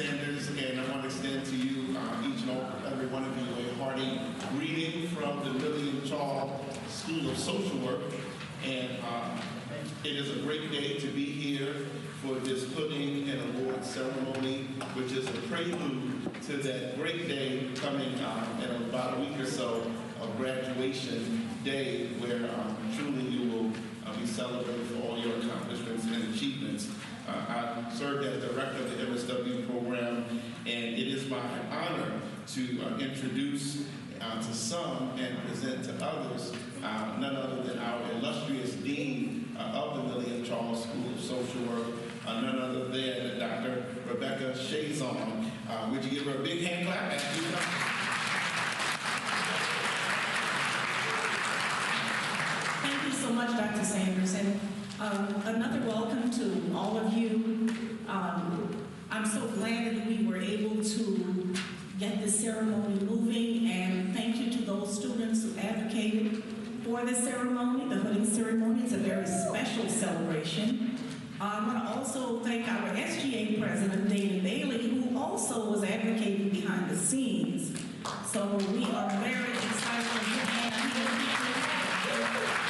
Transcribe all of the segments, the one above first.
Sanders, and I want to extend to you, each and every one of you, a hearty greeting from the William Charles School of Social Work. And it is a great day to be here for this putting and award ceremony, which is a prelude to that great day coming in about a week or so of graduation day, where truly you will be celebrated for all your accomplishments and achievements. I served as director of the MSW program, and it is my honor to introduce to some and present to others none other than our illustrious dean of the William Charles School of Social Work, none other than Dr. Rebecca Chazon. Would you give her a big hand clap? Thank you so much, Dr. Sanders, and another welcome to all of you. I'm so glad that we were able to get this ceremony moving, and thank you to those students who advocated for this ceremony. The hooding ceremony is a very special celebration. I want to also thank our SGA president, David Bailey, who also was advocating behind the scenes. So we are very excited to have you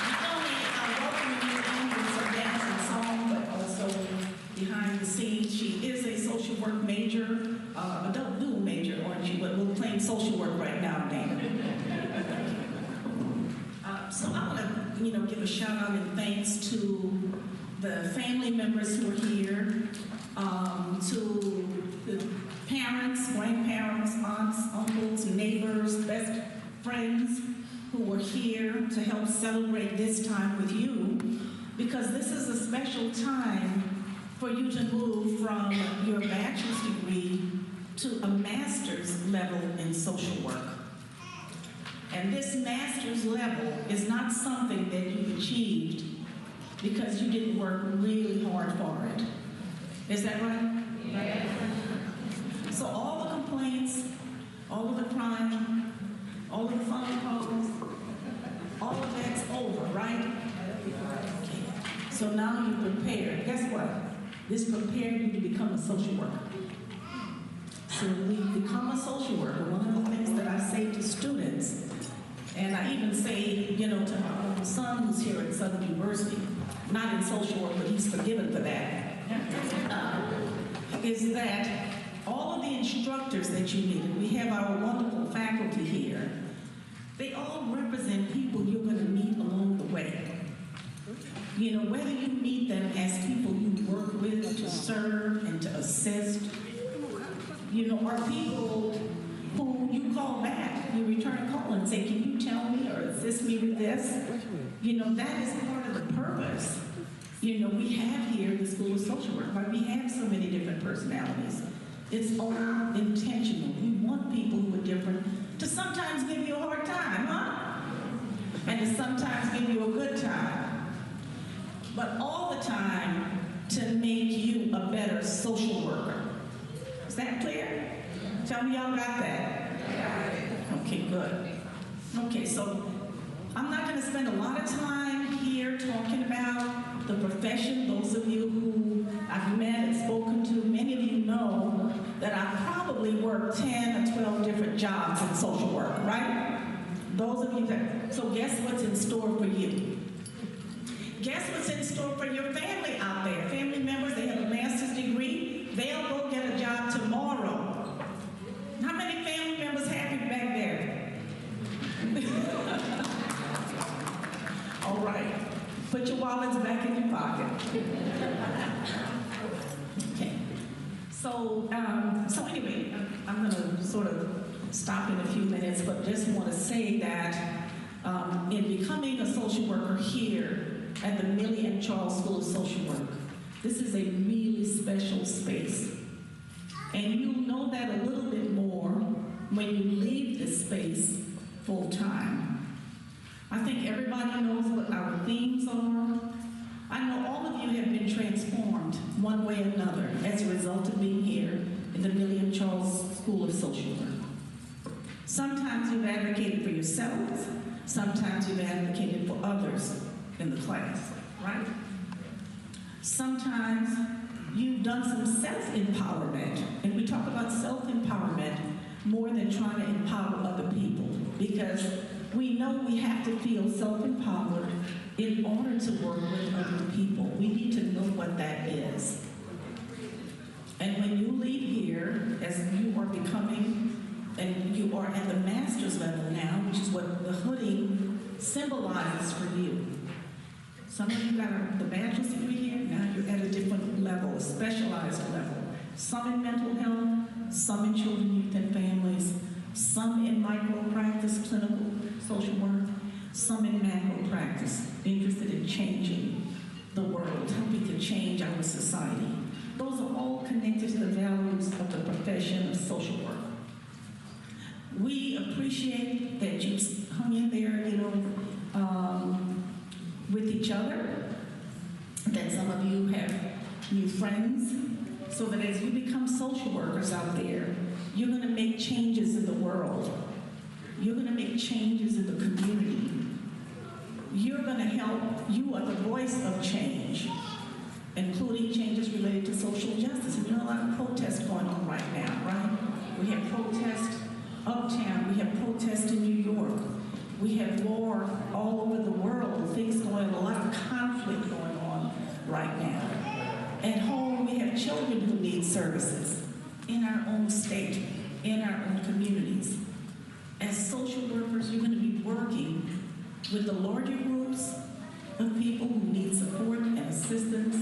not only welcoming you in with some dance and song, but also behind the scenes. She is a social work major, adult dual major, aren't you? But we're playing social work right now, David. So I want to, give a shout out and thanks to the family members who are here, to the parents, grandparents, aunts, uncles, neighbors, best friends who were here to help celebrate this time with you, because this is a special time for you to move from your bachelor's degree to a master's level in social work. And this master's level is not something that you've achieved because you didn't work really hard for it. Is that right? Yes. So all the complaints, all of the crying, all of the phone calls, all of that's over, right? Okay. So now you're prepared. Guess what? This prepared you to become a social worker. So when you become a social worker, one of the things that I say to students, and I even say, to my son who's here at Southern University, not in social work, but he's forgiven for that, is that all of the instructors that you meet, and we have our wonderful faculty here, they all represent people you're going to meet along the way. Whether you meet them as people you work with to serve and to assist, are people who you call back, you return a call and say, can you tell me or assist me with this? That is part of the purpose. We have here the School of Social Work, right? We have so many different personalities. It's all intentional. We want people who are different to sometimes give you a hard time, huh? And to sometimes give you a good time. But all the time to make you a better social worker. Is that clear? Tell me y'all got that. Okay, good. Okay, so I'm not going to spend a lot of time here talking about the profession. Those of you who I've met and spoken to, many of you know that I've probably worked 10 or 12 different jobs in social work, right? Those of you that, so guess what's in store for you? Guess what's in store for your family out there? Family members, they have a master's degree, they'll go get a job tomorrow. How many family members happy back there? All right. Put your wallets back in your pocket. Okay. So anyway, I'm going to sort of stop in a few minutes, but just want to say that in becoming a social worker here at the Millie and Charles School of Social Work, this is a really special space. And you'll know that a little bit more when you leave this space full time. I think everybody knows what our themes are. I know all of you have been transformed one way or another as a result of being here in the Millie and Charles School of Social Work. Sometimes you've advocated for yourselves, sometimes you've advocated for others in the class, right? Sometimes You've done some self-empowerment, and we talk about self-empowerment more than trying to empower other people, because we know we have to feel self-empowered in order to work with other people. We need to know what that is. And when you leave here, as you are becoming, and you are at the master's level now, which is what the hooding symbolizes for you. Some of you got the bachelor's degree here, now you're at a different level, a specialized level. Some in mental health, some in children, youth, and families, some in micro practice, clinical social work, some in macro practice, interested in changing the world, helping to change our society. Those are all connected to the values of the profession of social work. We appreciate that you hung in there, with each other, that some of you have new friends, so that as you become social workers out there, you're going to make changes in the world. You're going to make changes in the community. You're going to help, you are the voice of change, including changes related to social justice. And you know, a lot of protests going on right now, right? We have protests uptown, we have protests in New York. We have war all over the world, things going on, a lot of conflict going on right now. At home, we have children who need services in our own state, in our own communities. As social workers, you're going to be working with the larger groups of people who need support and assistance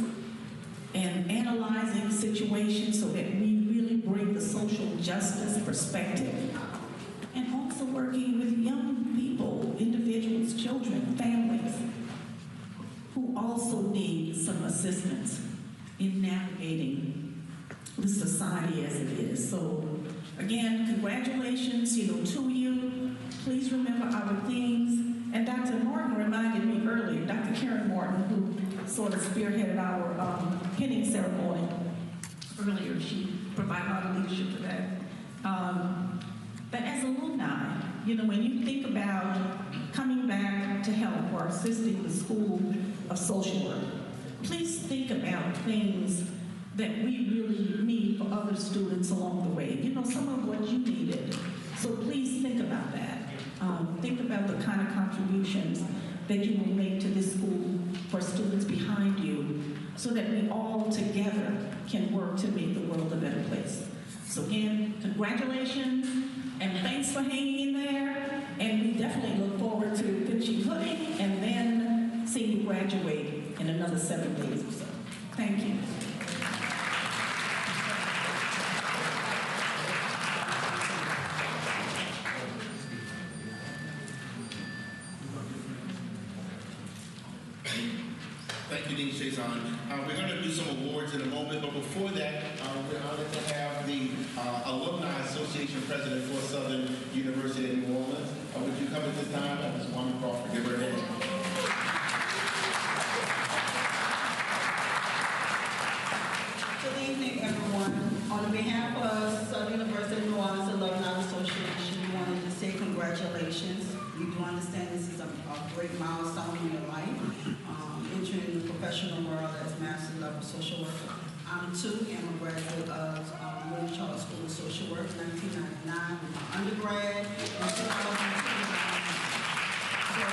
and analyzing situations so that we really bring the social justice perspective. And also working with young people, individuals, children, families, who also need some assistance in navigating the society as it is. So again, congratulations, to you. Please remember our themes. And Dr. Martin reminded me earlier, Dr. Karen Martin, who sort of spearheaded our pinning ceremony earlier, she provided a lot of leadership for that. But as alumni, when you think about coming back to help or assisting the School of Social Work, please think about things that we really need for other students along the way. Some of what you needed. So please think about that. Think about the kind of contributions that you will make to this school for students behind you, so that we all together can work to make the world a better place. So again, congratulations, and thanks for hanging in there, and we definitely look forward to finishing hooding and then seeing you graduate in another 7 days or so. Thank you. Thank you, Dean Chazon. We're going to do some awards in a moment, but before that, we're honored to have the Alumni Association President for Southern University in New Orleans. Would you come at this time? Ms. Wanda Crawford, give her a hand. Good evening, everyone. On behalf of Southern University of New Orleans Alumni Association, we wanted to say congratulations. We do understand this is a great milestone in your life, entering the professional world as master's level social worker. I'm too, am a graduate of William Charles School of Social Work, 1999, with my undergrad in 2002. So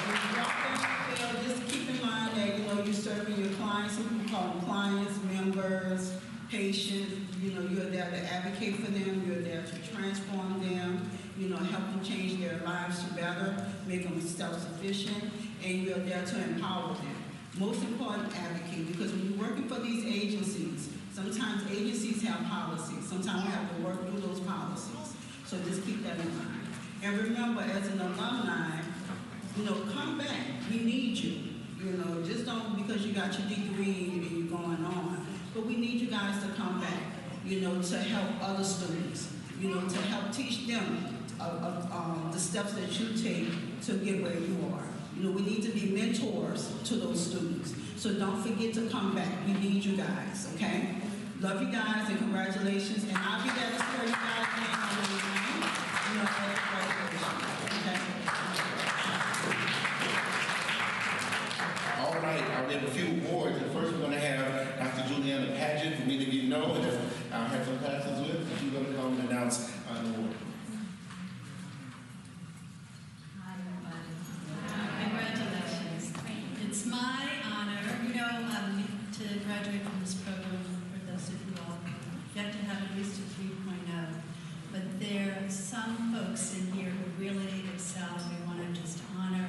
when you walk down the field, just keep in mind that you're serving your clients. Some people call them clients, members, patients. You're there to advocate for them. You're there to transform them. Help them change their lives to better, make them self-sufficient, and you're there to empower them. Most important, advocate, because when you're working for these agencies, sometimes agencies have policies. Sometimes we have to work through those policies. So just keep that in mind. And remember, as an alumni, come back. We need you. Just don't because you got your degree and you're going on. But we need you guys to come back, to help other students, to help teach them the steps that you take to get where you are. We need to be mentors to those students. So don't forget to come back. We need you guys, okay? Love you guys and congratulations. And I'll be there to support you guys at graduation, okay? All right, we have a few awards. And first we're going to have Dr. Juliana Padgett some folks in here who really excel. We want to just honor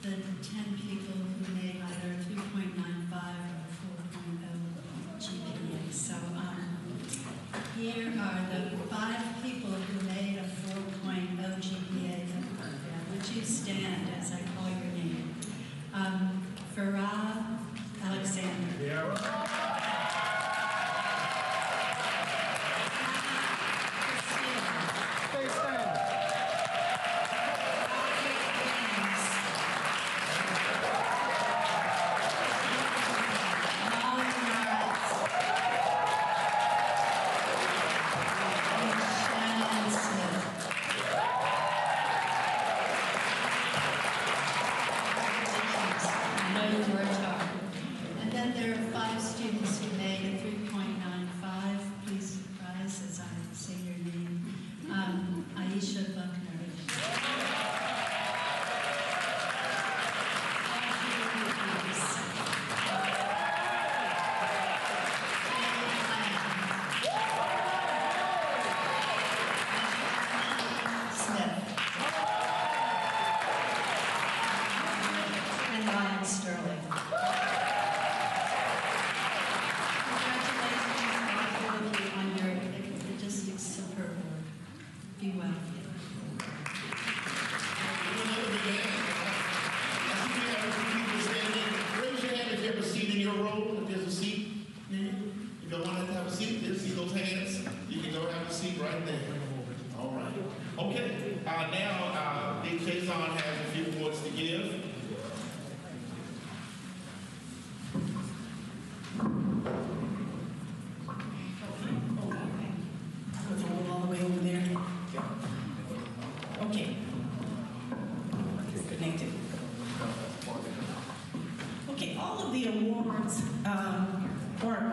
the 10 people who made either 3.95 or 4.0 GPA. So here are the 5 people who made a 4.0 GPA. Would you stand as I call your name? Farah Alexander. And then there are 5 students who made a 3.95. Please rise as I say your name. Aisha Buckner.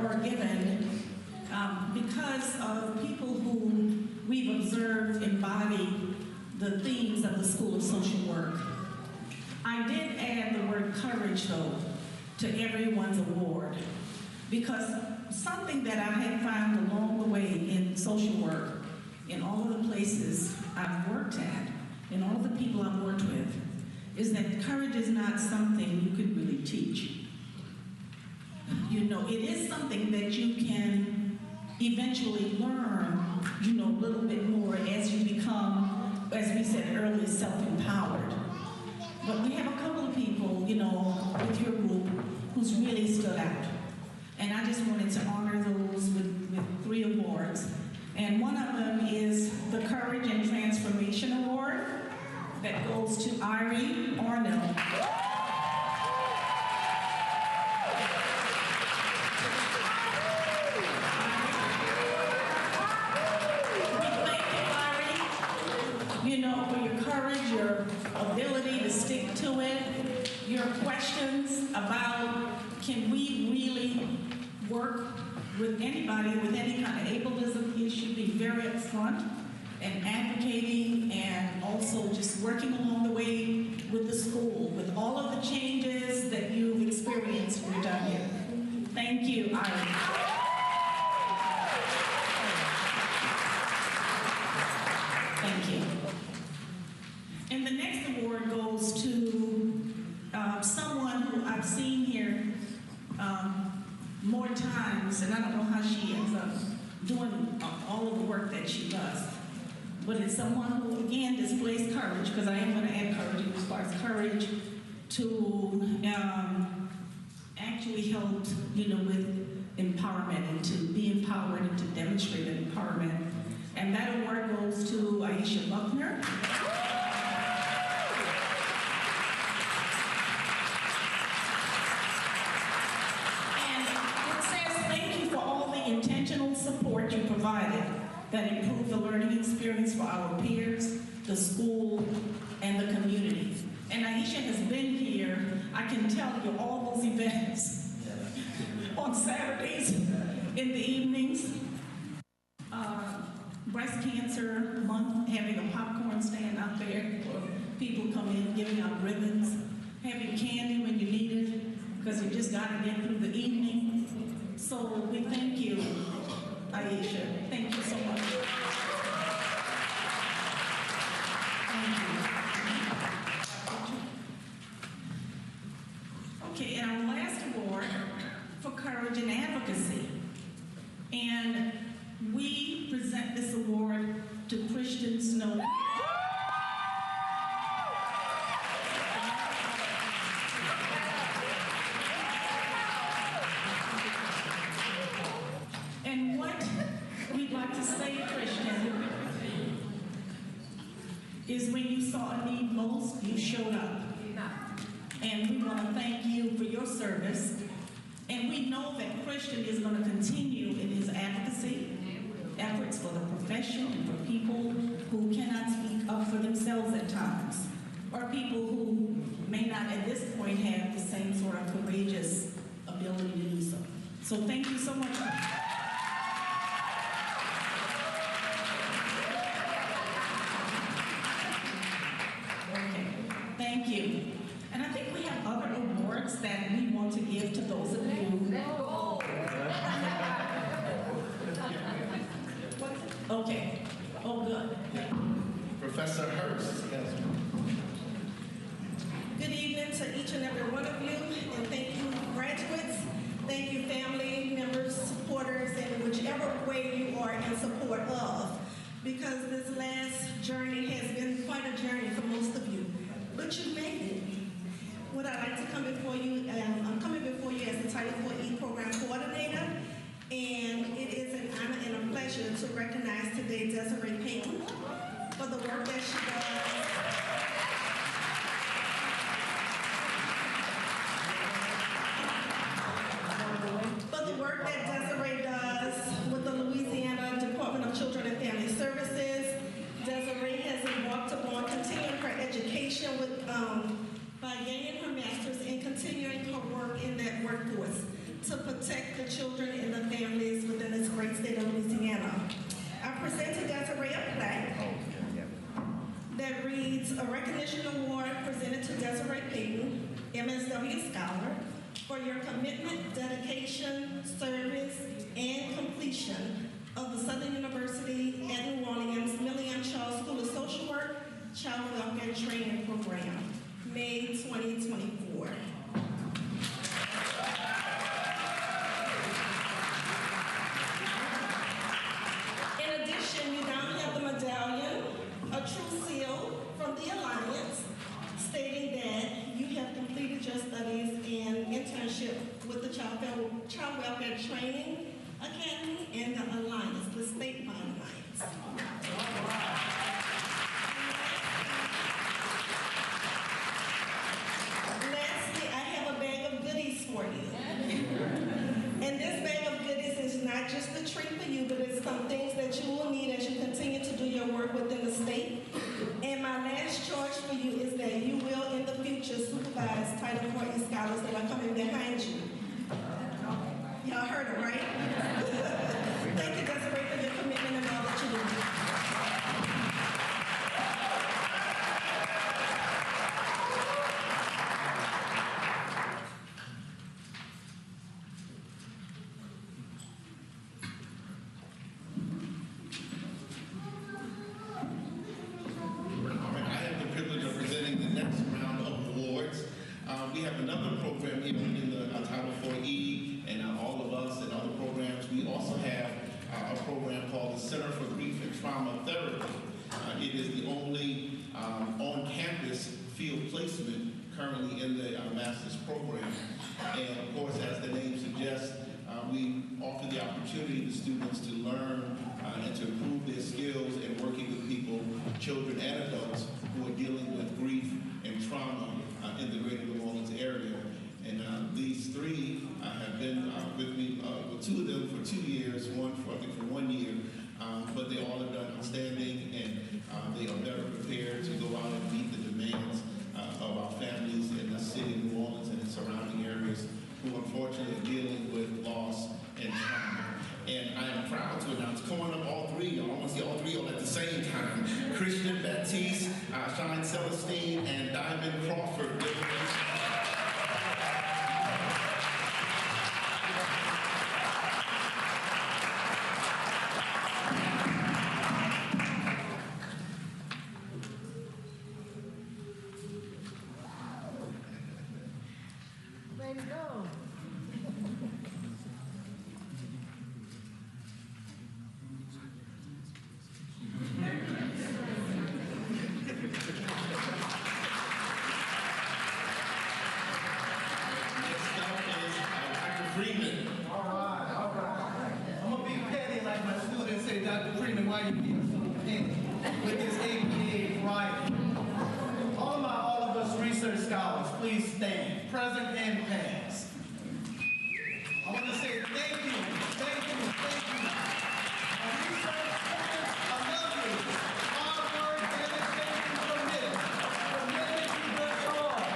Were given because of people who we've observed embody the themes of the School of Social Work. I did add the word courage, though, to everyone's award, because something that I had found along the way in social work, in all of the places I've worked at, in all of the people I've worked with, is that courage is not something you could really teach. You know, it is something that you can eventually learn, you know, a little bit more as you become, as we said earlier, self-empowered. But we have a couple of people, you know, with your group who's really stood out. And I just wanted to honor those with 3 awards. And one of them is the Courage and Transformation Award that goes to Irie Arnell. Your ability to stick to it, your questions about can we really work with anybody with any kind of ableism issue, being very upfront and advocating, and also just working along the way with the school, with all of the changes that you've experienced when you're done here. Thank you, Iris. Thank you. And the next award goes to someone who I've seen here more times, and I don't know how she ends up doing all of the work that she does. But it's someone who, again, displays courage, because I am going to add courage. It requires courage to actually help, you know, with empowerment and to be empowered and to demonstrate empowerment. And that award goes to Aisha Buckner. Intentional support you provided that improved the learning experience for our peers, the school, and the community. And Aisha has been here, I can tell you, all those events on Saturdays in the evenings. Breast Cancer Month, having a popcorn stand out there for people come in, giving out ribbons, having candy when you need it, because you just got to get through the evening. So we thank you, Aisha. Thank you so much. Christian Snow. And what we'd like to say, Christian, is when you saw a need most, you showed up. And we want to thank you for your service. And we know that Christian is going to continue in his advocacy efforts for the profession and for people who cannot speak up for themselves at times, or people who may not at this point have the same sort of courageous ability to do so. So thank you so much. Okay, thank you. And I think we have other awards that we want to give to those of you. Okay. Oh, good. Professor Hurst. Yes. Good evening to each and every one of you, and thank you, graduates. Thank you, family members, supporters, and whichever way you are in support of, because this last journey has been quite a journey for most of you, but you made it. Would I like to come before you? I'm coming before you as the Title IV Program Coordinator, and it is an honor and a pleasure to recognize today Desiree Payton for the work that she does. For the work that Desiree does with the Louisiana Department of Children and Family Services. Desiree has embarked upon continuing her education with by gaining her master's and continuing her work in that workforce to protect the children and the families within this great state of Louisiana. I present to Desiree a plaque that reads, a recognition award presented to Desiree Payton, MSW Scholar, for your commitment, dedication, service, and completion of the Southern University at New Orleans Millian Charles School of Social Work Child Welfare Training Program, May 2024. In addition, you now have the medallion, a true seal from the Alliance, stating that you have completed your studies and internship with the Child Welfare Training Academy and the Alliance, the statewide Alliance. Lastly, I have a bag of goodies for you. And this bag of goodies is not just a treat for you, but it's some things that you will need as you continue to do your work within the state. And my last charge for you is that you will, in the future, supervise Title IV scholars that are coming behind you. Y'all heard it, right? Thank you, Desiree, for your commitment and all that you do. We have another program here in the Title IV-E, and all of us and other programs. We also have a program called the Center for Grief and Trauma Therapy. It is the only on-campus field placement currently in the master's program. And of course, as the name suggests, we offer the opportunity to students to learn and to improve their skills in working with people, children and adults, who are dealing with grief and trauma in the greater New Orleans area. And these three have been with me, with two of them for 2 years, one for, I think, for 1 year, but they all have done outstanding, and they are better prepared to go out and meet the demands of our families in the city of New Orleans and its surrounding areas who unfortunately are dealing with loss and trauma. And I am proud to announce, come on up, all three, y'all. I want to see all three of them at the same time. Christian Baptiste, Shine Celestine, and Diamond Crawford. Let's go. stand, present and past. I want to say thank you. And research students, I love you. Hard work, dedication, committed to good cause.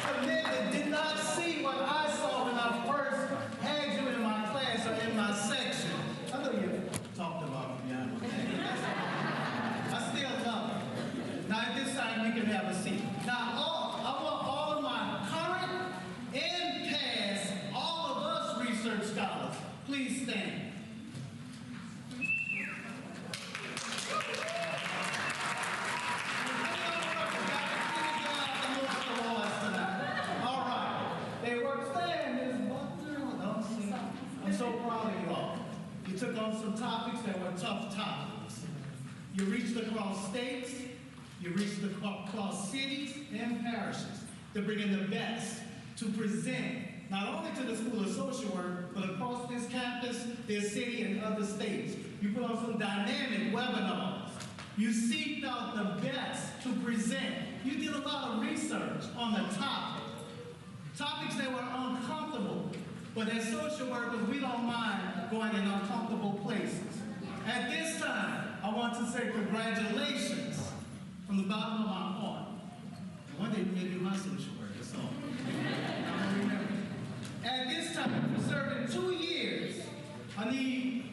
Committed, did not see what I saw when I first had you in my class or in my section. I know you talked about me behind my back. I still love you. Now at this time you can have a seat. Now I want all of my current and past, all of us research scholars, please stand. All right. They work stand, Ms. Butler. I'm so proud of you all. You took on some topics that were tough topics. You reached across states, you reached across cities and parishes to bring in the best to present not only to the School of Social Work, but across this campus, this city, and other states. You put on some dynamic webinars. You seeked out the best to present. You did a lot of research on the topics that were uncomfortable. But as social workers, we don't mind going in uncomfortable places. At this time, I want to say congratulations from the bottom of my heart. One day maybe my social worker, so I don't remember. At this time, for serving 2 years, I need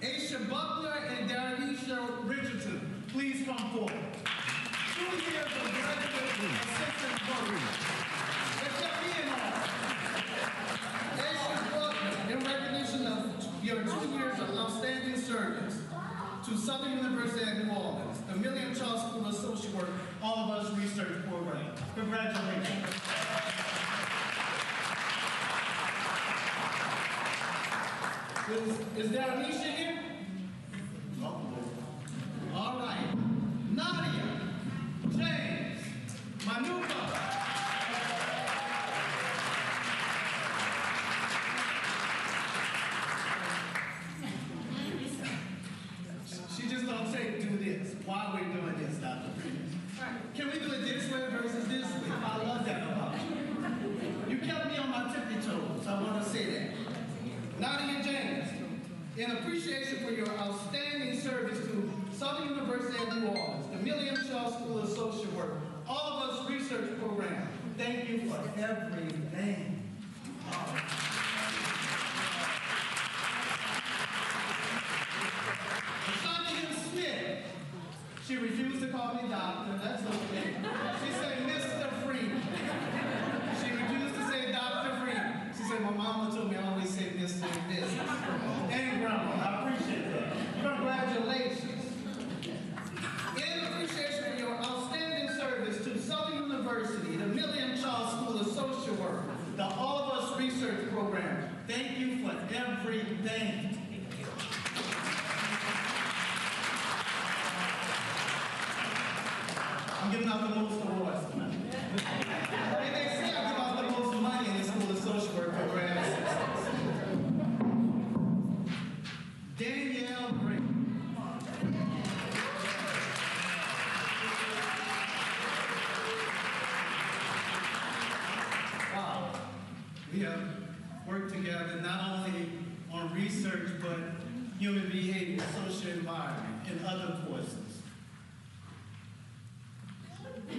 Aisha Butler and Darnisha Richardson. Please come forward. 2 years of graduate assistant program. Let's get me in on. Aisha Butler, in recognition of your 2 years of outstanding service to Southern University at New Orleans, the William Charles School of Social Work, All of Us Research Program. Congratulations. Is Darnisha here? All right. Nadia, James, Manuka. She just don't say do this. Why we're doing this, Dr. Freeman? Can we do it this way versus this way? I love that about you. You kept me on my tippy toes, I want to say that. Nadia James, in appreciation for your outstanding service to Southern University at New Orleans, the William Charles School of Social Work, All of Us Research Program, thank you for everything. Smith, she refused to call me doctor, that's okay. She said, Mr. Freeman. She refused to say Dr. Freeman. She said, my mama told me I always say Mr. and Mrs. And Grandma, I appreciate that. Congratulations. In appreciation for your outstanding service to Southern University, the William Charles School of Social Work, the All of Us Research Program, thank you for everything. I'm giving out the most awards tonight. And they say I give out the most money in the School of Social Work program. Danielle Green. Wow. We have worked together not only on research, but human behavior, social environment, and other courses. In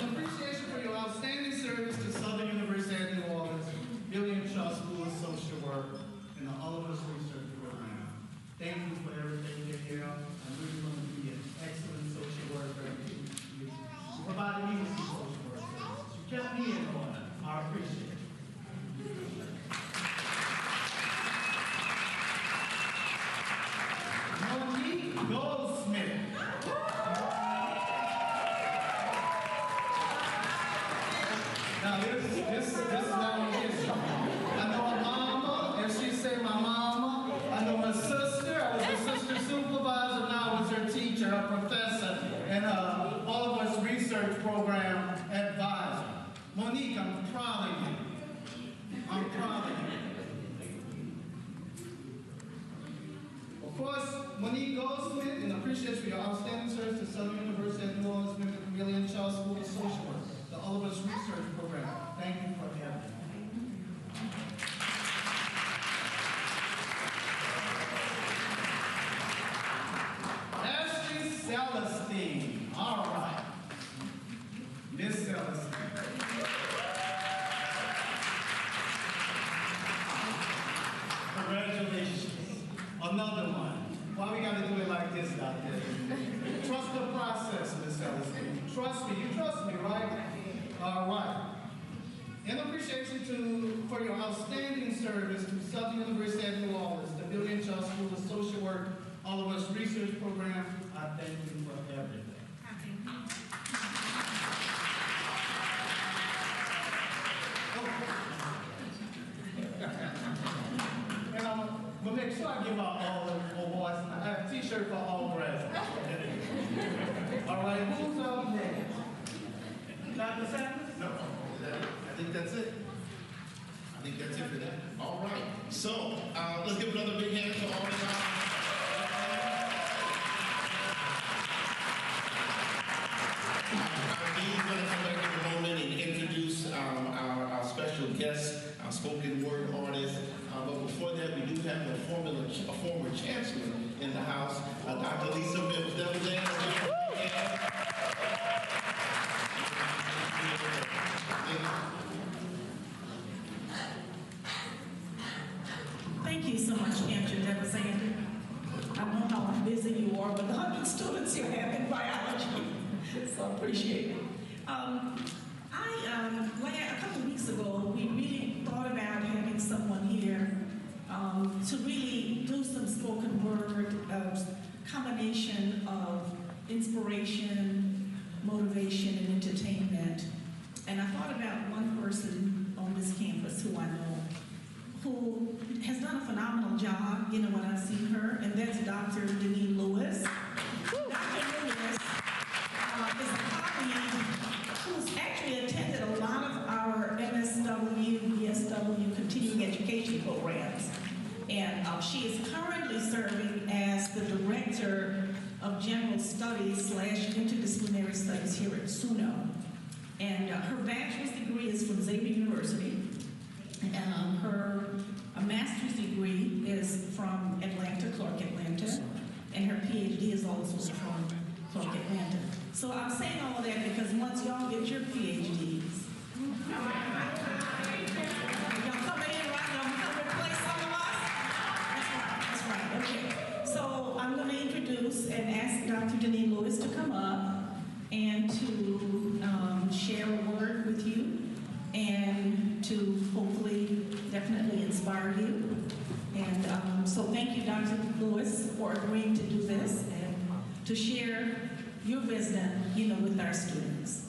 appreciation for your outstanding service to Southern University at New Orleans, William Charles School of Social Work, and the All of Us Research Program. Thank you for everything you hear. I know you're going to be an excellent social worker. You provided me with some social work services. You kept me in order. I appreciate it. Monique Goldsmith. Now this is not history. I know her mama, and she said my mama. I know her sister. I was her sister supervisor. Now I was her teacher, her professor, and All of Us Research Program advisor. Monique, I'm proud of you. I'm proud of you. Of course, Monique Goldsmith, in appreciation for your outstanding service to Southern University at New Orleans, William Charles School of Social Work, the All of Us Research Program. Thank you for having me. Ashley Celestine. All right. Miss Celestine. Congratulations. Another one. Why we gotta do it like this, Doctor? Trust the process, Miss Celestine. Trust me. You trust me, right? All right. In appreciation for your outstanding service to Southern University at New Orleans, the Billion Child School of Social Work, All of Us Research Program, I thank you for everything. And I'm gonna make sure I give out all the awards. I have a t-shirt for all graduates. All right, who's up next? Dr. Sanders? No, I think that's it. I think that's it for that. All right. So let's give another big hand to all of our. Our dean's going to come back in a moment and introduce our special guest, our spoken word artist. But before that, we do have a former chancellor in the house, Dr. Lisa Mims. Thank you so much, Andrew Devasander. I don't know how busy you are, but the 100 students you have in biology, so I appreciate it. A couple weeks ago, we really thought about having someone here to really do some spoken word, combination of inspiration, motivation, and entertainment. And I thought about one person on this campus who I know, who has done a phenomenal job, when I've seen her, and that's Dr. DENEEN Lewis. Dr. Lewis is a colleague who's actually attended a lot of our MSW, BSW continuing education programs. And she is currently serving as the Director of General Studies / Interdisciplinary Studies here at SUNO. And her bachelor's degree is from Xavier University. Her master's degree is from Clark Atlanta, and her PhD is also from Clark Atlanta. So I'm saying all of that because once y'all get your PhDs, y'all come in, right? Y'all come replace some of us? That's right, okay. So I'm going to introduce and ask Dr. DENEEN Lewis to come up and to share a word with you, and to hopefully definitely inspire you. And so thank you, Dr. Lewis, for agreeing to do this and to share your wisdom, with our students.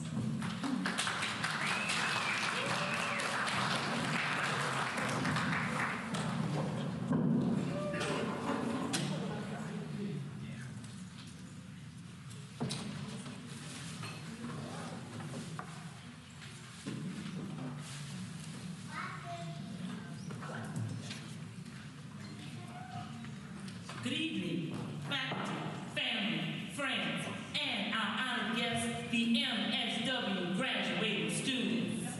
Good evening, faculty, family, friends, and our honored guests, the MSW graduating students.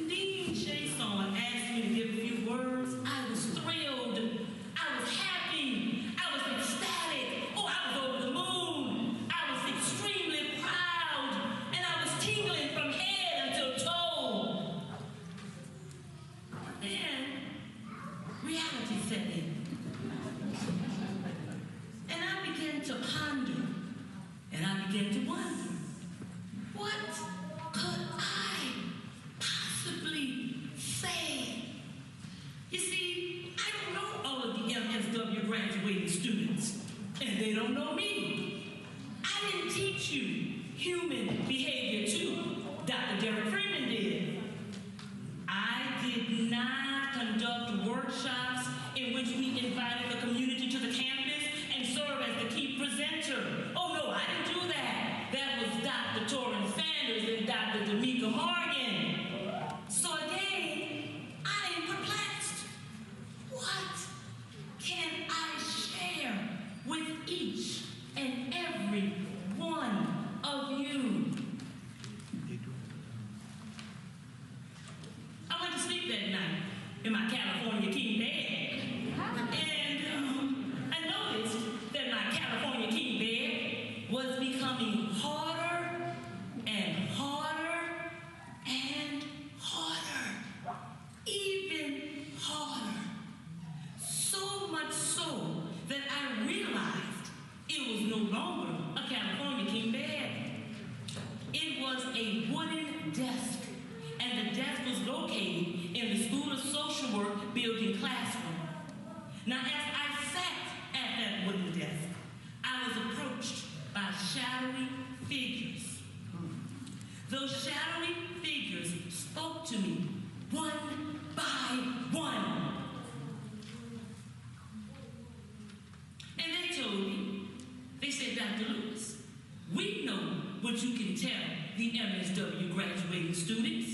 Dean Jason asked me to give a few words. I was thrilled. I was happy. I was ecstatic. Oh, I was over the moon. I was extremely proud. And I was tingling from head until toe. Then, reality set in. And I began to ponder. And I began to wonder, what could I possibly say? You see, I don't know all of the MSW graduating students, and they don't know me. I didn't teach you human behavior too. Dr. Derek Freeman did. I did not conduct workshops in which we invited the community to the campus and serve as the key presenter. Oh no, I didn't do that. That was Dr. Torrin Sanders and Dr. D'Amica Morgan. So again, I am perplexed. What California King bed. And I noticed that my California King bed was becoming harder and harder and harder. Even harder. So much so that I realized it was no longer a California King bed. It was a wooden desk, and the desk was located in the School of Social Work building classroom. Now, as I sat at that wooden desk, I was approached by shadowy figures. Those shadowy figures spoke to me one by one. And they told me, they said, Dr. Lewis, we know what you can tell the MSW graduating students.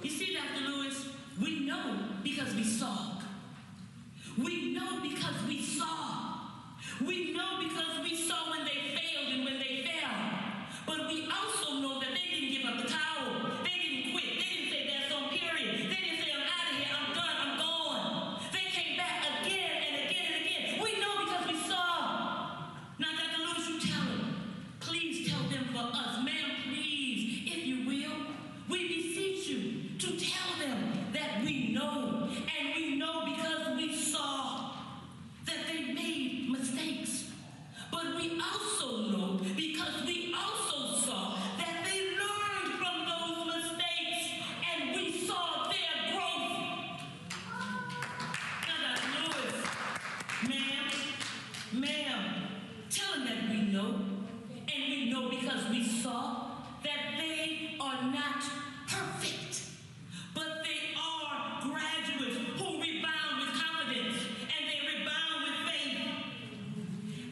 You see, Dr. Lewis, we know because we saw. We know because we saw. We know because we saw when they failed and when they fell. But we also know that they didn't give up the towel. They didn't quit. They didn't say that's on period. They didn't say I'm out of here, I'm done, I'm gone. They came back again and again and again. We know because we saw. Now, Dr. Lewis, you tell them. Please tell them for us. Ma'am, please, if you will, we beseech you to tell them that we know. And we know because we saw that they made mistakes. But we also know because we also saw that they learned from those mistakes and we saw their growth. Now, Dr. Lewis, ma'am, tell them that we know. And we know because we saw that they are not perfect, but they are graduates who rebound with confidence and they rebound with faith.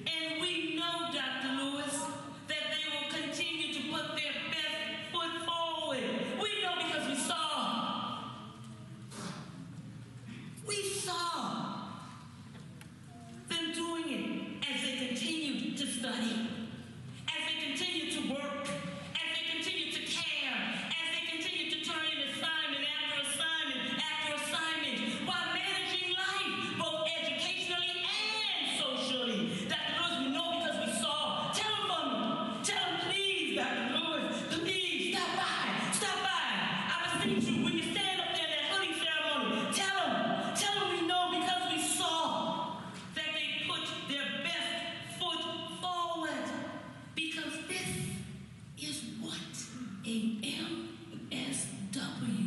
And we know, Dr. Lewis, that they will continue to put their best foot forward. We know because we saw. We saw them doing it as they continued to study, as they continued to work, as they continued to care, as they continued to turn in assignment after assignment after assignment, while managing life, both educationally and socially. Dr. Lewis, we know because we saw. Tell them for me. Tell them, please, Dr. Lewis, please, stop by. Stop by. I beseech you, when you stand up there in that hoodie ceremony, tell them we know because we saw that they put their best foot forward. Because this is what a MSW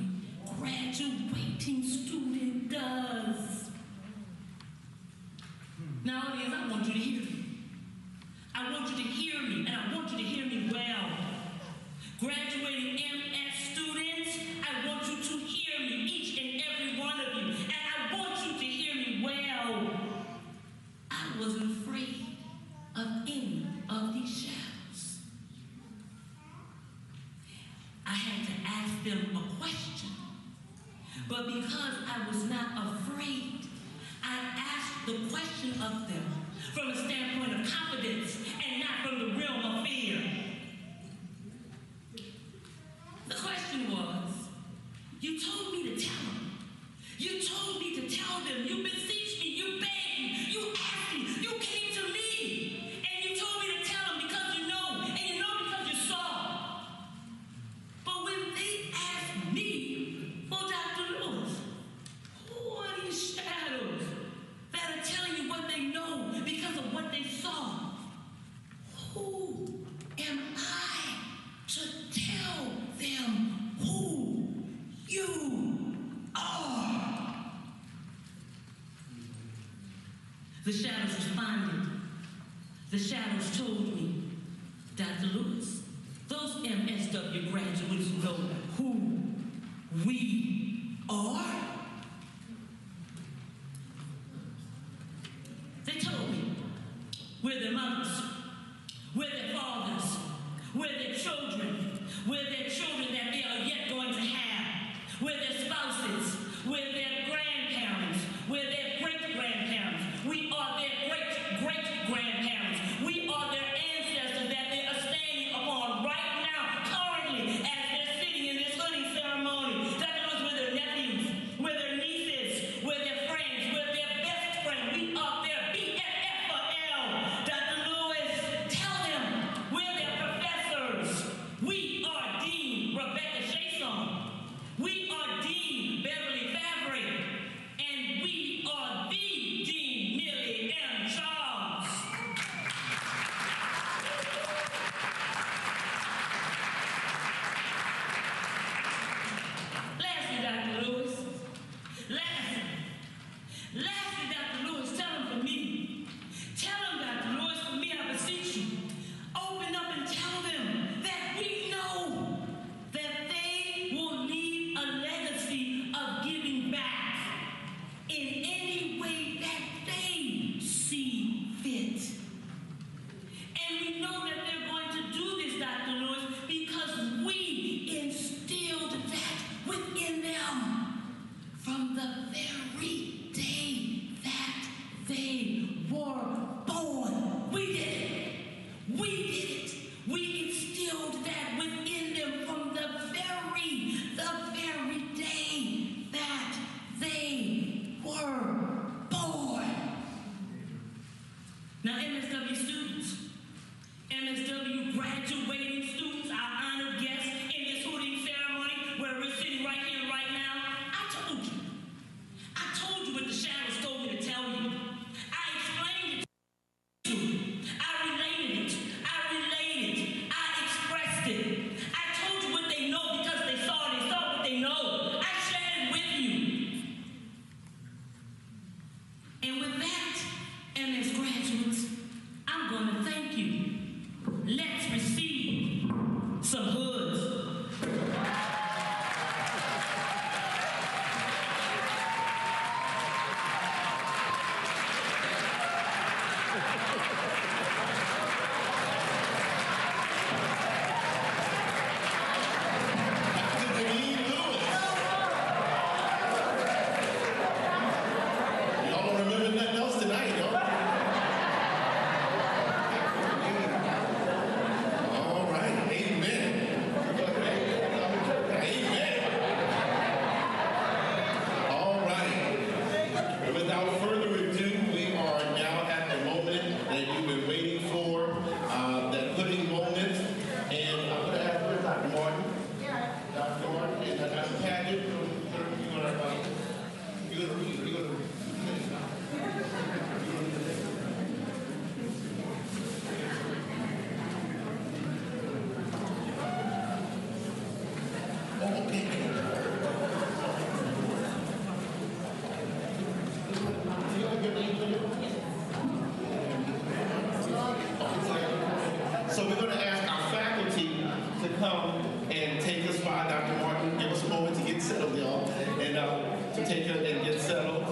graduating student does. Now, audience, I want you to hear me. I want you to hear me, and I want you to hear me well. Graduating MS students, I want you to hear me, each and every one of you, and I want you to hear me well. I wasn't afraid of any of these shadows. I had to ask them a question. But because I was not afraid, I asked the question of them from a standpoint of confidence and not from the realm of fear. The question was, you told me to tell them. You told me to tell them. You beseeched me. You begged me. You asked me. You came to me. And you told me to tell them because you know. And you know because you saw. But when they asked me, well, Dr. Lewis, who are these shadows that are telling you what they know because of what they saw? Who am I to tell them who you are? The shadows responded. The shadows told me, Dr. Lewis, those MSW graduates know who we are. They told me we're their mothers, we're their fathers, we're their children, we're their children that they are yet going to have, we're their spouses, we're their grandparents, we're their great-grandparents, we are their great-great-grandparents, we are their ancestors that they are standing upon right now, currently, as they're sitting in this hoodie ceremony. Dr. Lewis, we're their nephews come and take us by. Dr. Martin, give us a moment to get settled, y'all, and to take her and get settled.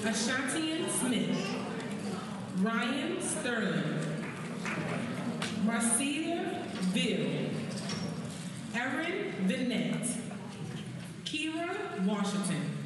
Ashantian Smith, Ryan Sterling, Marcia Ville, Erin Vinette, Kira Washington.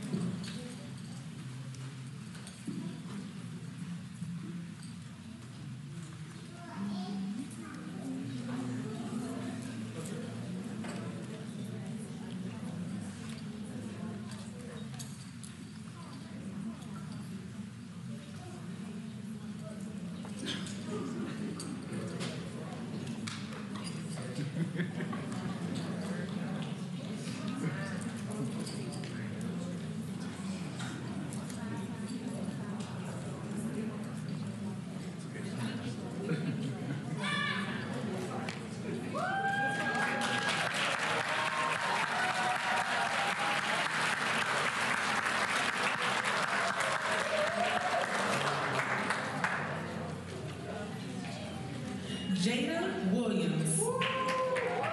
Jada Williams,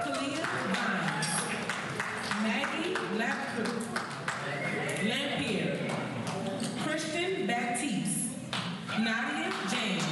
Kalia Vines, Maggie Lampier, Christian Baptiste, Nadia James.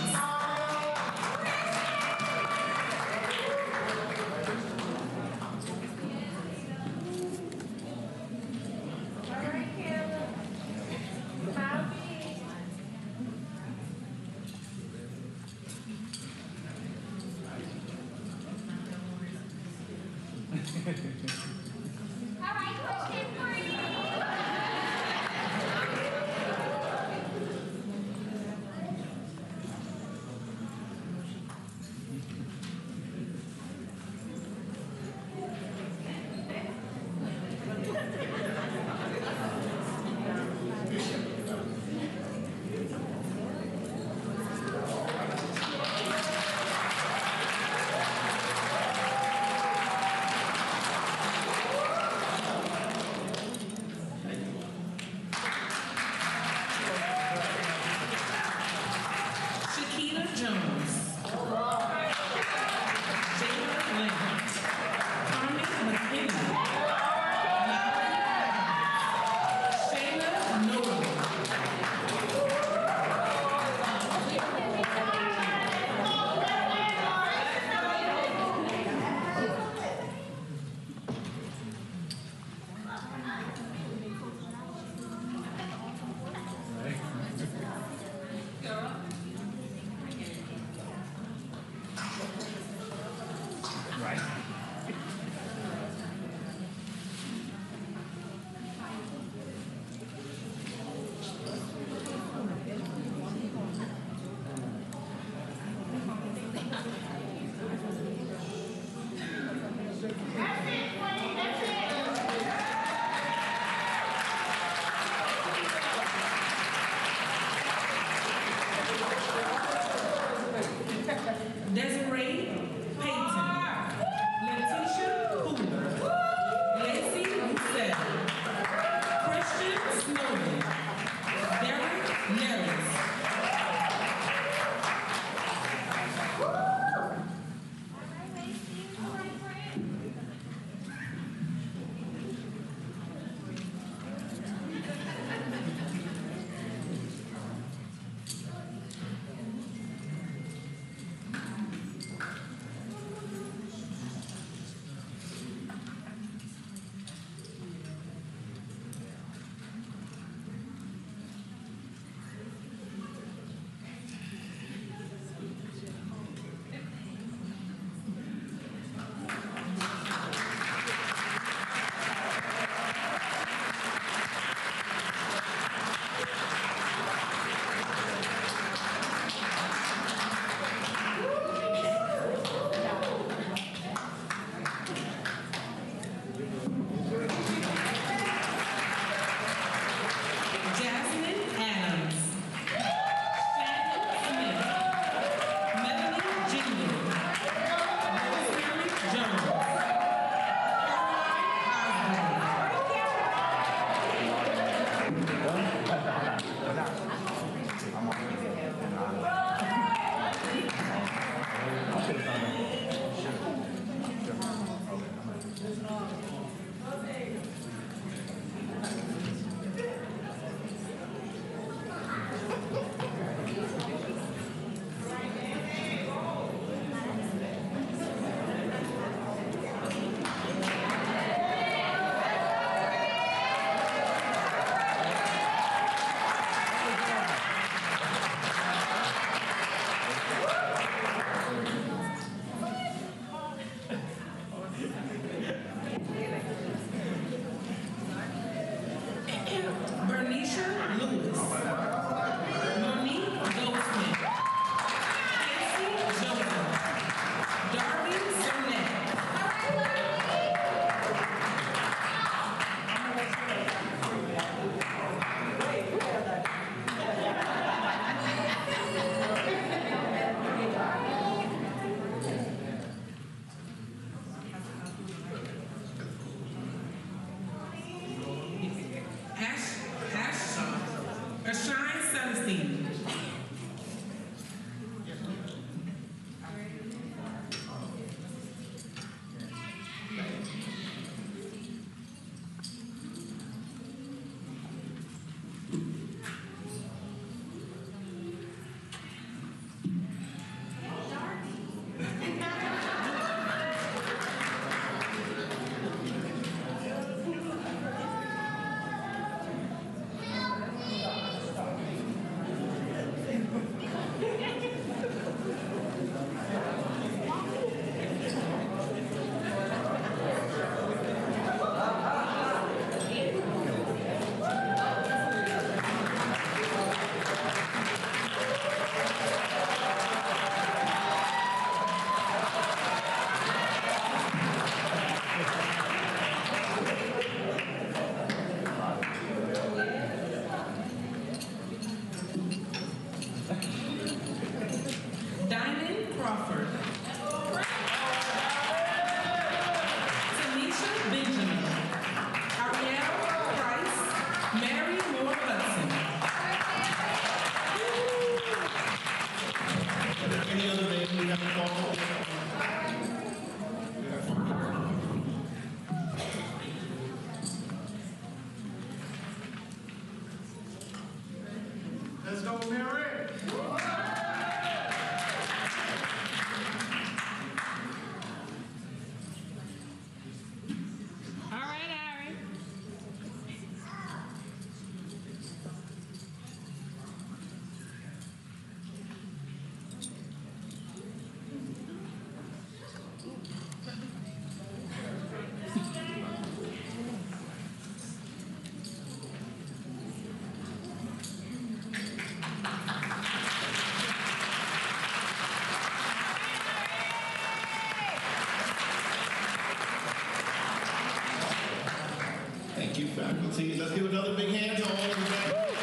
faculty. Let's give another big hand to all of the faculty.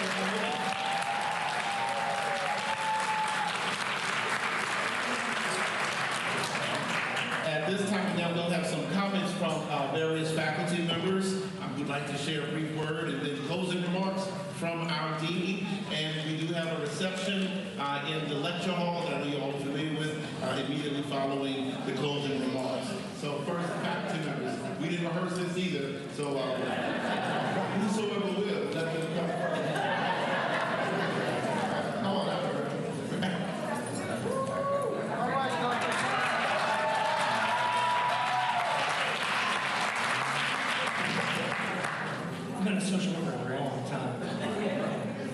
At this time, now we'll have some comments from various faculty members. We'd like to share a brief word and then closing remarks from our dean. And we do have a reception in the lecture hall that I know you all are familiar with immediately following the closing remarks. So first, faculty members, we didn't rehearse this either, so whosoever will, let them come first. Come on out. All right, Dr. I've been a social worker for a long time.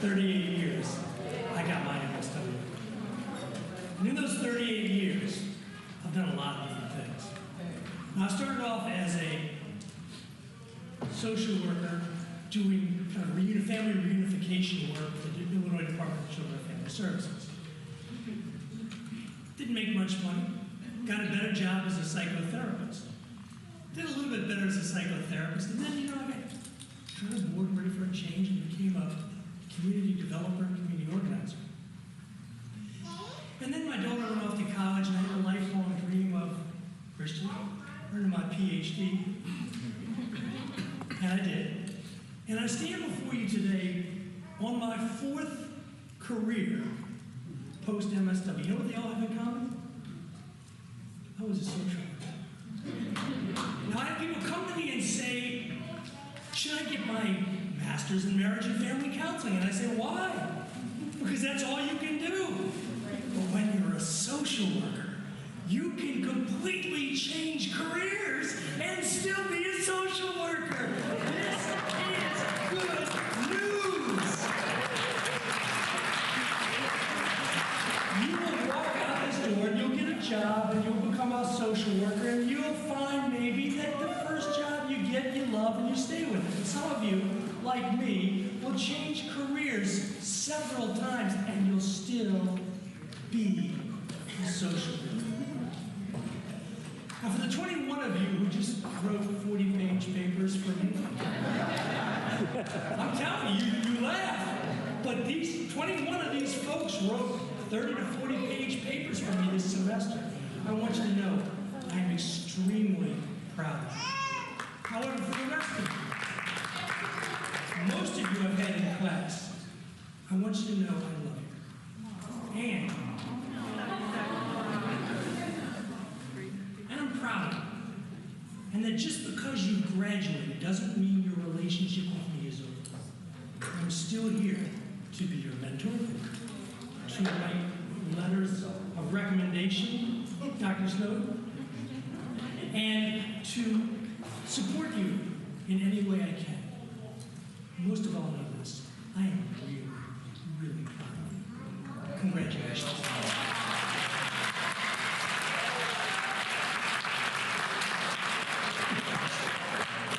38 years, I got my MSW. And in those 38 years, I've done a lot of different things. Now, I started off as a social worker doing kind of family reunification work for the Illinois Department of Children and Family Services. Didn't make much money. Got a better job as a psychotherapist. Did a little bit better as a psychotherapist, and then, I got kind of bored, ready for a change, and became a community developer and community organizer. And then my daughter went off to college, and I had a lifelong dream of Christian, earning my PhD, and I did. And I stand before you today on my 4th career post-MSW. You know what they all have in common? I was a social worker. Now I have people come to me and say, should I get my master's in marriage and family counseling? And I say, why? Because that's all you can do. But when you're a social worker, you can completely change careers and still be a social worker. This is good news. You will walk out this door and you'll get a job and you'll become a social worker and you'll find maybe that the first job you get you love and you stay with it. And some of you, like me, will change careers several times and you'll still be a social worker. Now for the 21 of you who just wrote 40-page papers for me, I'm telling you, you laugh, but these 21 of these folks wrote 30 to 40-page papers for me this semester. I want you to know I am extremely proud of you. However, for the rest of you, most of you I've had in class, I want you to know I love you. And I'm proud of you. And that just because you graduated doesn't mean your relationship with me is over. I'm still here to be your mentor, to write letters of recommendation, Dr. Snowden, and to support you in any way I can. Most of all, know this, I am really, really proud of you. Congratulations.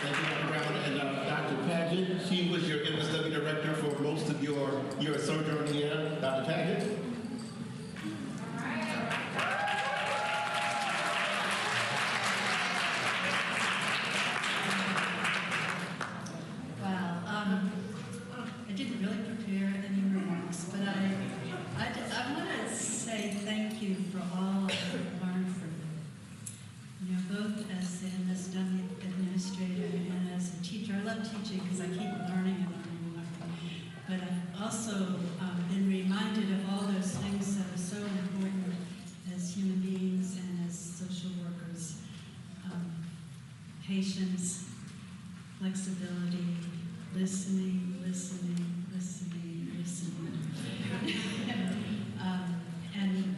Thank you, Dr. Brown. And Dr. Paget, she was your MSW director for most of your sojourn here. Dr. Paget? I didn't really prepare any remarks, but I want to say thank you for all I've learned from you. Both as the MSW administrator and as a teacher. I love teaching because I keep learning and learning and learning. But I've also been reminded of all those things that are so important as human beings and as social workers. Patience, flexibility, listening,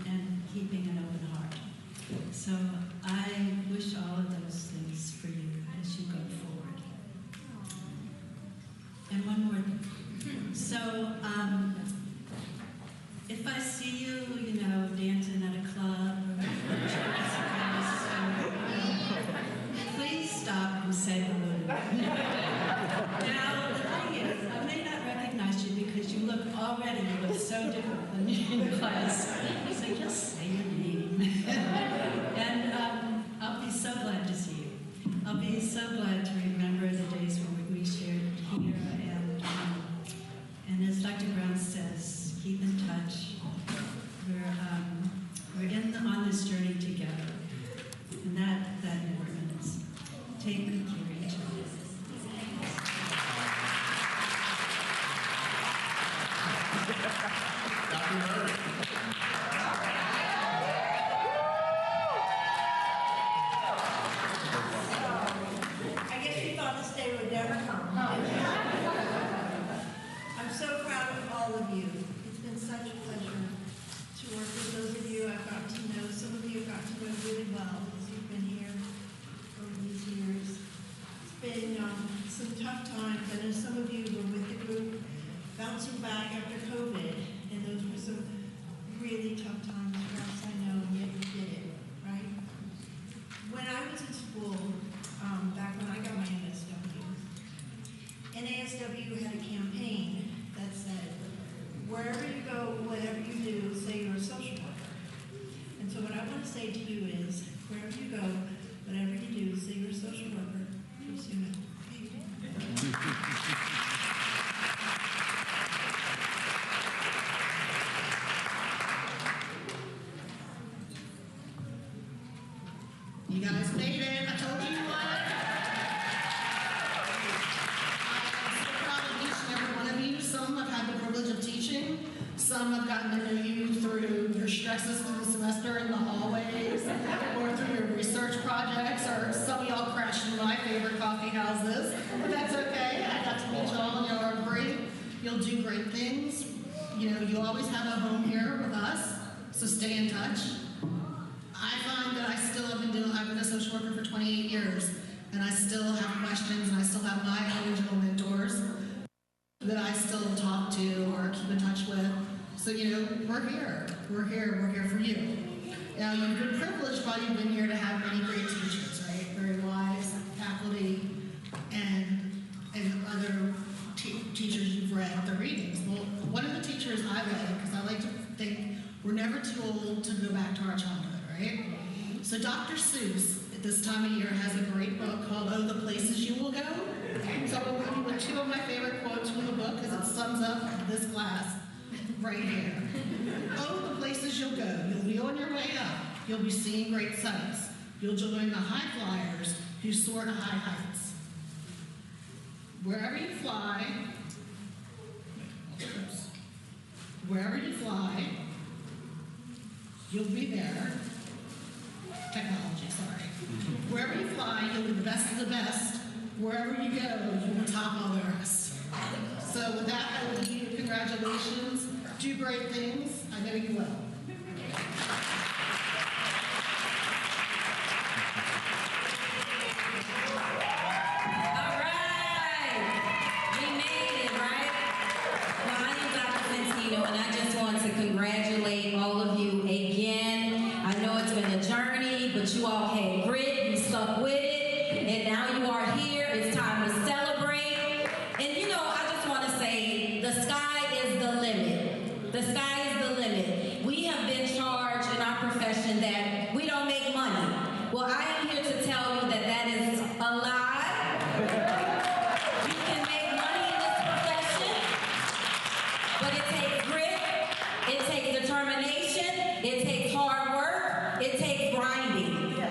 and keeping an open heart. So I wish all of those things for you as you go forward. And one more thing. So if I see you, dancing at a club or please stop and say hello to me. Now, the thing is, I may not recognize you because you look so different than in class. So just say your name. And I'll be so glad to see you. I'll be so glad to remember the days when we shared take good care of each other. Dr. Murray. I guess you thought this day would never come. I'm so proud of all of you. It's been such a pleasure to work with those of you I've gotten to know. Some of you I've gotten to know really well as you've been here over these years. It's been some tough times. I know some of you were with the group bouncing back after COVID, and those were some really tough times for us, I know, and yet you did it, right? When I was in school, back when I got my MSW, NASW had a campaign that said, wherever you go, whatever you do, say you're a social worker. And so what I want to say to you is, wherever you go, whatever you do, say you're a social worker for SUNO. You guys made it. I told you what. I'm so proud of each and every one of you. Some I've had the privilege of teaching. Some I've gotten to know you through your stresses through the semester in the hallways, or through your research projects, or some of y'all crashed in my favorite coffee houses. But that's okay. I got to meet y'all, and y'all are great. You'll do great things. You know, you always have a home here with us, so stay in touch. I find that I've been a social worker for 28 years, and I still have questions, and I still have my original mentors that I still talk to or keep in touch with. So, you know, we're here. We're here for you. Now, you've been privileged while you've been here to have many great teachers, right? Very wise faculty and other teachers you've read the readings. Well, one of the teachers I read, because I like to think we're never too old to go back to our childhood, right? So Dr. Seuss, at this time of year, has a great book called Oh, the Places You Will Go. So I'm going to leave you with two of my favorite quotes from the book, because it sums up this class right here. Oh, the places you'll go. You'll be on your way up. You'll be seeing great sights. You'll join the high flyers who soar to high heights. Wherever you fly, you'll be there. Technology, sorry. Wherever you fly, you'll be the best of the best. Wherever you go, you will top all the rest. So with that, I will give you congratulations. Do great things. I know you will. Congratulate all of you again. I know it's been a journey, but you all had grit, you stuck with it, and now you are here. It's time to celebrate. And you know, I just want to say, the sky is the limit. The sky is the limit. We have been charged in our profession that we don't make money. Well, I am here to tell you that that is a lie. You can make money in this profession, but it takes grit. It takes determination, it takes hard work, it takes grinding.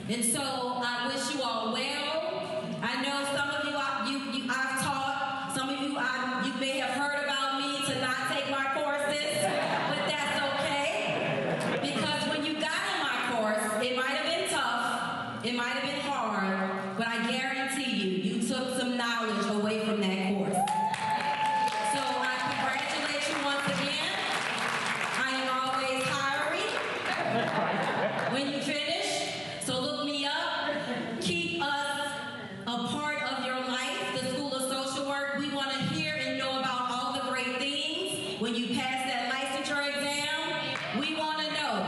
And so I wish you all well. I know some of you I've taught, some of you you may have heard about me to not take my courses, but that's okay. Because when you got in my course, it might have been tough, it might have been hard, but I guarantee you took some knowledge away from that course. So I congratulate you once again. When you finish, so look me up, keep us a part of your life, the School of Social Work. We want to hear and know about all the great things. When you pass that licensure exam, we want to know.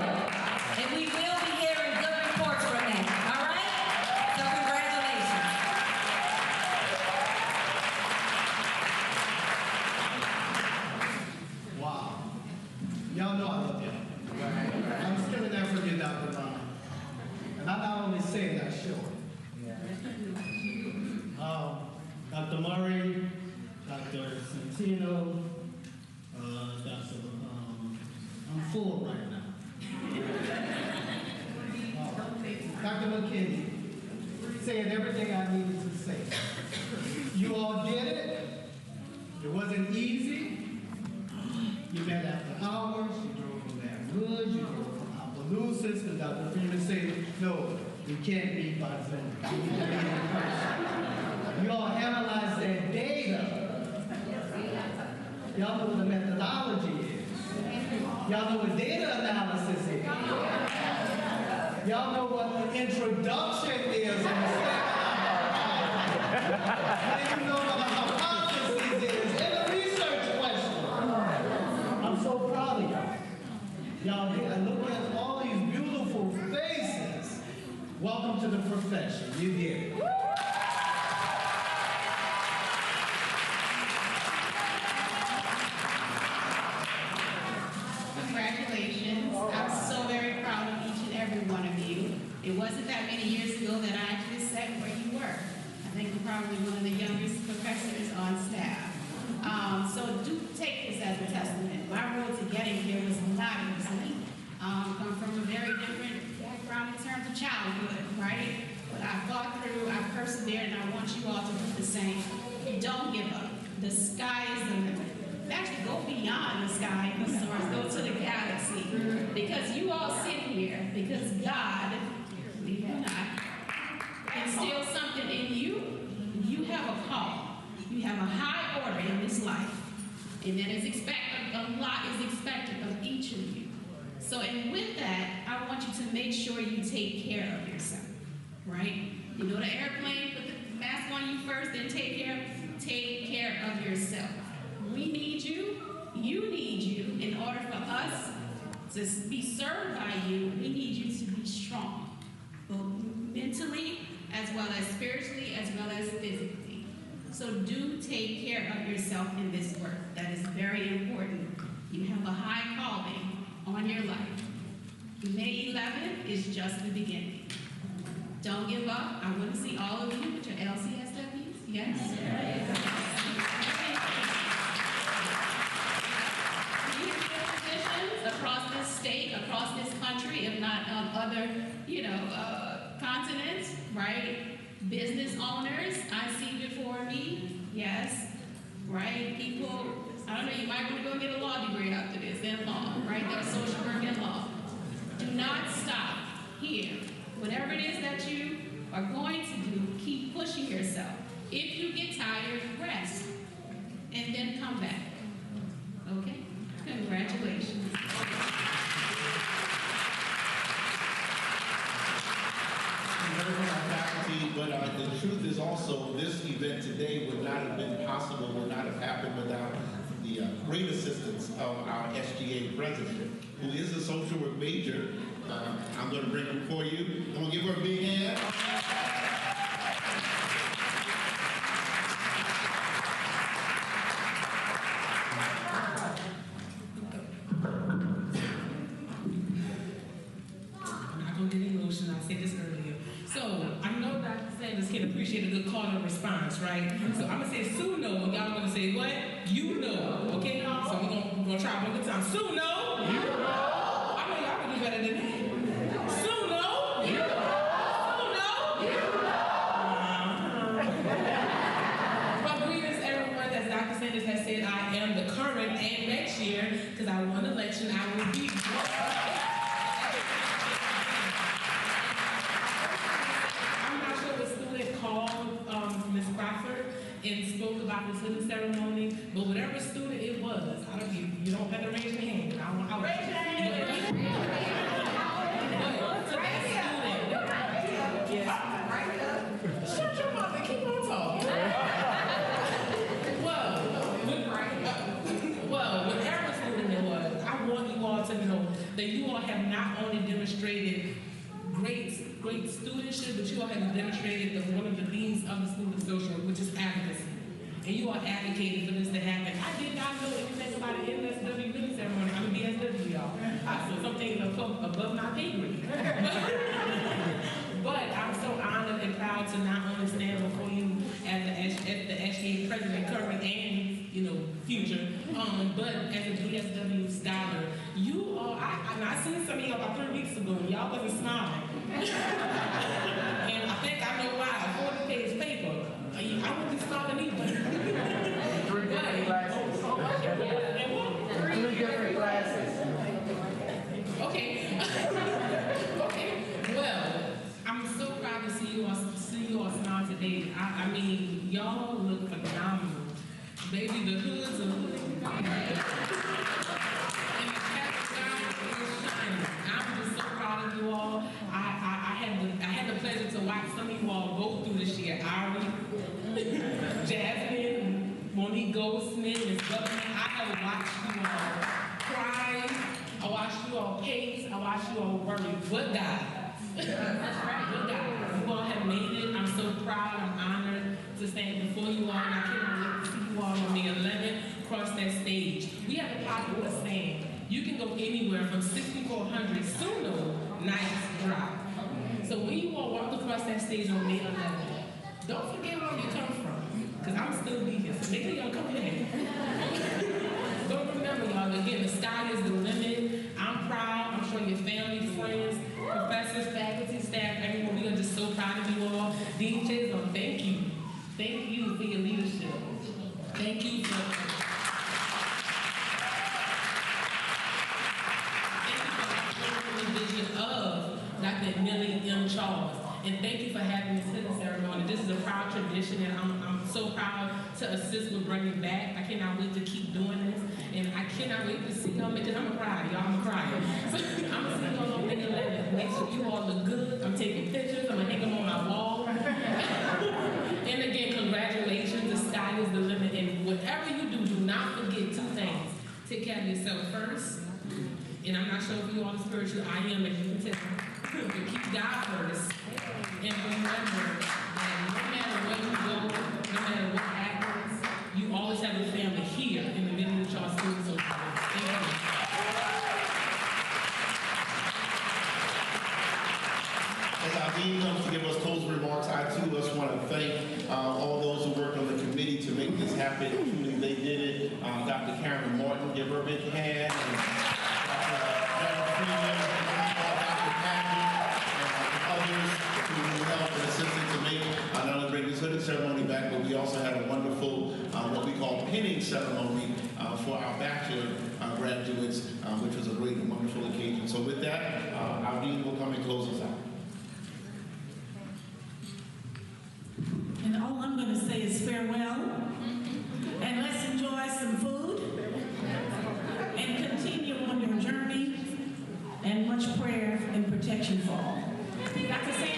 And we will be hearing good reports from that, all right? So congratulations. Wow. Y'all know I love y'all. I'm still there for you, Dr. Brown. And I not only say it, I show it. Dr. Murray, Dr. Centino, I'm full right now. Dr. McKinney, saying everything I needed to say. You all did it. It wasn't easy. You met after hours. You drove from Baton Rouge. You drove from Opelousas. And Dr. Freeman said, no, we can't meet by Zoom. We need to meet in person. You all analyze that data. Y'all know what the methodology is. Y'all know what data analysis is. Y'all know what the introduction is in the second. And you know what the hypothesis is in the research question. I'm so proud of y'all. Y'all did. And look at all these beautiful faces. Welcome to the profession. You did it. Congratulations. I'm so very proud of each and every one of you. It wasn't that many years ago that I actually sat where you were. I think you're probably one of the youngest professors on staff. So do take this as a testament. My road to getting here was not easy. Come from a very different background in terms of childhood, right? But I fought through, I persevered, and I want you all to do the same. Don't give up. The sky is the limit. Actually, go beyond the sky and the stars. Go to the galaxy. Because you all sit here because God, believe it or not, instilled something in you. You have a call. You have a high order in this life. And that is expected, a lot is expected of each of you. So, and with that, I want you to make sure you take care of yourself, right? You know the airplane, put the mask on you first, then take care of yourself. We need you. You need you. In order for us to be served by you, we need you to be strong, both mentally as well as spiritually as well as physically. So do take care of yourself in this work. That is very important. You have a high calling on your life. May 11th is just the beginning. Don't give up. I want to see all of you with your LCSWs. Yes? Across this state, across this country, if not on other, continents, right? Business owners, I see before me, yes, right? People, I don't know, you might want to go get a law degree after this, in law, right? There's social work and law. Do not stop here. Whatever it is that you are going to do, keep pushing yourself. If you get tired, rest, and then come back, okay? Congratulations. But the truth is also, this event today would not have been possible, would not have happened without the great assistance of our SGA president, who is a social work major. I'm going to bring her for you. I'm going to give her a big hand. Response, right? So I'm gonna say SUNO, and y'all gonna say what? You know, okay? So we're gonna try one more time. SUNO, you know. I know y'all can do better than that. SUNO, you know. SUNO, you know. Well, greetings everyone. As Dr. Sanders has said, I am the current and next year, because I won the election, I will be. And spoke about the civil ceremony, but whatever student it was, I don't, you don't have to raise your hand. I want to raise your hand. Shut your mouth and keep on talking. Well, whatever student it was, I want you all to know that you all have not only demonstrated great studentship, but you all have demonstrated one of the themes of the School of Social Work, which is advocacy. And you all advocated for this to happen. I did not know anything about an MSW living ceremony. I'm a BSW, y'all. So something above my pay grade. But I'm so honored and proud to not only stand before you as the SGA president, current and future, but as a BSW scholar. You all, I seen some of y'all about 3 weeks ago, and y'all wasn't smiling. And I think I know why. Baby, I mean, y'all look phenomenal. Baby, the hoods are looking good. And the cat sky is shining. I'm just so proud of you all. I had the pleasure to watch some of you all go through this year. Ari, Jasmine, Monique Goldsmith, Ms. Butler. I have watched you all cry. I watched you all pace. I watched you all worry. But God. That's right. But God. You all have made it. I'm so proud. I'm honored to stand before you all. And I cannot wait to see you all on May 11th cross that stage. We have a popular saying. You can go anywhere from 6,400 SUNO nights drop. So when you all walk across that stage on May 11th, don't forget where you come from. Because I'm still be here. So make sure y'all come here. Don't remember, y'all, again, the sky is the limit. I'm proud. I'm sure your family, friends, professors, faculty, staff, everyone, we are just so proud of you all. Dean Chisholm, thank you. Thank you for your leadership. Thank you for the vision of Dr. Millie M. Charles. And thank you for having this sitting ceremony. This is a proud tradition, and I'm so proud to assist with bringing back. I cannot wait to keep doing this, and I cannot wait to see y'all, because I'm a cry, y'all, I'm a cry. So I'm gonna see y'all on May 11th. Make sure you all look good. I'm taking pictures. I'm gonna hang them on my wall. And again, congratulations. The sky is the limit, and whatever you do, do not forget two things. Take care of yourself first, and I'm not sure if you all are spiritual. I am, and you can tell. But keep God first. And remember that no matter where you go, no matter what happens, you always have a family here in the middle of y'all school. So thank you. As our dean comes to give us closing remarks, I too just want to thank all those who worked on the committee to make this happen. Truly, they did it. Dr. Karen Martin, give her a big hand. And Dr. Freeman, Dr. Patrick, and others who helped and assisted to make not only bring this hooded ceremony back, but we also had a wonderful, what we call pinning ceremony for our bachelor graduates, which was a great and wonderful occasion. So with that, our dean will come and close us out. And all I'm going to say is farewell, and let's enjoy some food, and continue on your journey, and much prayer and protection for all. Dr. Sam?